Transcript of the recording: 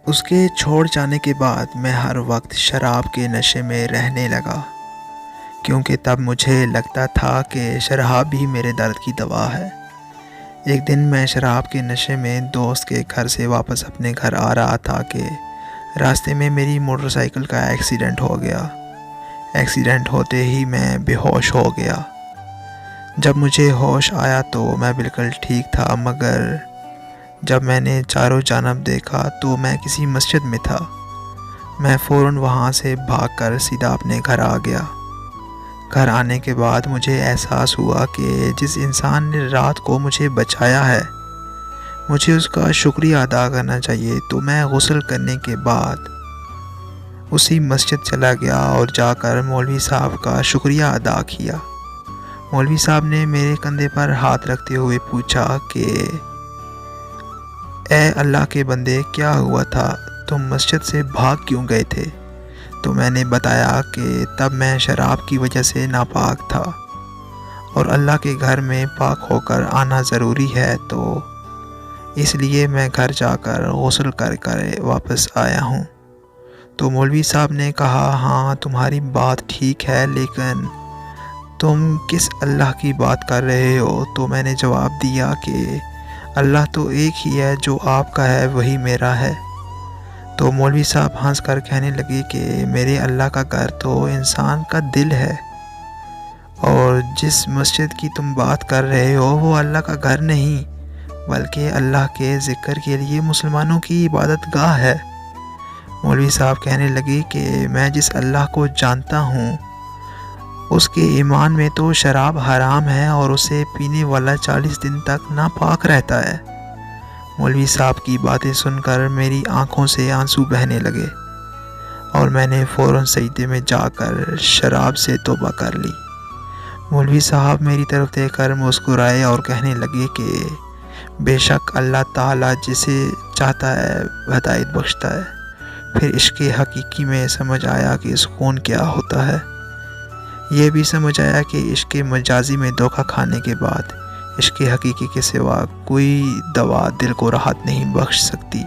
اس کے چھوڑ جانے کے بعد میں ہر وقت شراب کے نشے میں رہنے لگا، کیونکہ تب مجھے لگتا تھا کہ شراب ہی میرے درد کی دوا ہے۔ ایک دن میں شراب کے نشے میں دوست کے گھر سے واپس اپنے گھر آ رہا تھا کہ راستے میں میری موٹر سائیکل کا ایکسیڈنٹ ہو گیا۔ ایکسیڈنٹ ہوتے ہی میں بے ہوش ہو گیا۔ جب مجھے ہوش آیا تو میں بالکل ٹھیک تھا، مگر جب میں نے چاروں جانب دیکھا تو میں کسی مسجد میں تھا۔ میں فوراً وہاں سے بھاگ کر سیدھا اپنے گھر آ گیا۔ گھر آنے کے بعد مجھے احساس ہوا کہ جس انسان نے رات کو مجھے بچایا ہے، مجھے اس کا شکریہ ادا کرنا چاہیے۔ تو میں غسل کرنے کے بعد اسی مسجد چلا گیا اور جا کر مولوی صاحب کا شکریہ ادا کیا۔ مولوی صاحب نے میرے کندھے پر ہاتھ رکھتے ہوئے پوچھا کہ اے اللہ کے بندے، کیا ہوا تھا؟ تم مسجد سے بھاگ کیوں گئے تھے؟ تو میں نے بتایا کہ تب میں شراب کی وجہ سے ناپاک تھا اور اللہ کے گھر میں پاک ہو کر آنا ضروری ہے، تو اس لیے میں گھر جا کر غسل کر واپس آیا ہوں۔ تو مولوی صاحب نے کہا، ہاں تمہاری بات ٹھیک ہے، لیکن تم کس اللہ کی بات کر رہے ہو؟ تو میں نے جواب دیا کہ اللہ تو ایک ہی ہے، جو آپ کا ہے وہی میرا ہے۔ تو مولوی صاحب ہنس کر کہنے لگے کہ میرے اللہ کا گھر تو انسان کا دل ہے، اور جس مسجد کی تم بات کر رہے ہو وہ اللہ کا گھر نہیں، بلکہ اللہ کے ذکر کے لیے مسلمانوں کی عبادت گاہ ہے۔ مولوی صاحب کہنے لگے کہ میں جس اللہ کو جانتا ہوں اس کے ایمان میں تو شراب حرام ہے اور اسے پینے والا 40 دن تک ناپاک رہتا ہے۔ مولوی صاحب کی باتیں سن کر میری آنکھوں سے آنسو بہنے لگے اور میں نے فوراً سجدے میں جا کر شراب سے توبہ کر لی۔ مولوی صاحب میری طرف دیکھ کر مسکرائے اور کہنے لگے کہ بے شک اللہ تعالیٰ جسے چاہتا ہے ہدایت بخشتا ہے۔ پھر عشق حقیقی میں سمجھ آیا کہ سکون کیا ہوتا ہے۔ یہ بھی سمجھ آیا کہ عشق مجازی میں دھوکہ کھانے کے بعد عشق حقیقی کے سوا کوئی دوا دل کو راحت نہیں بخش سکتی۔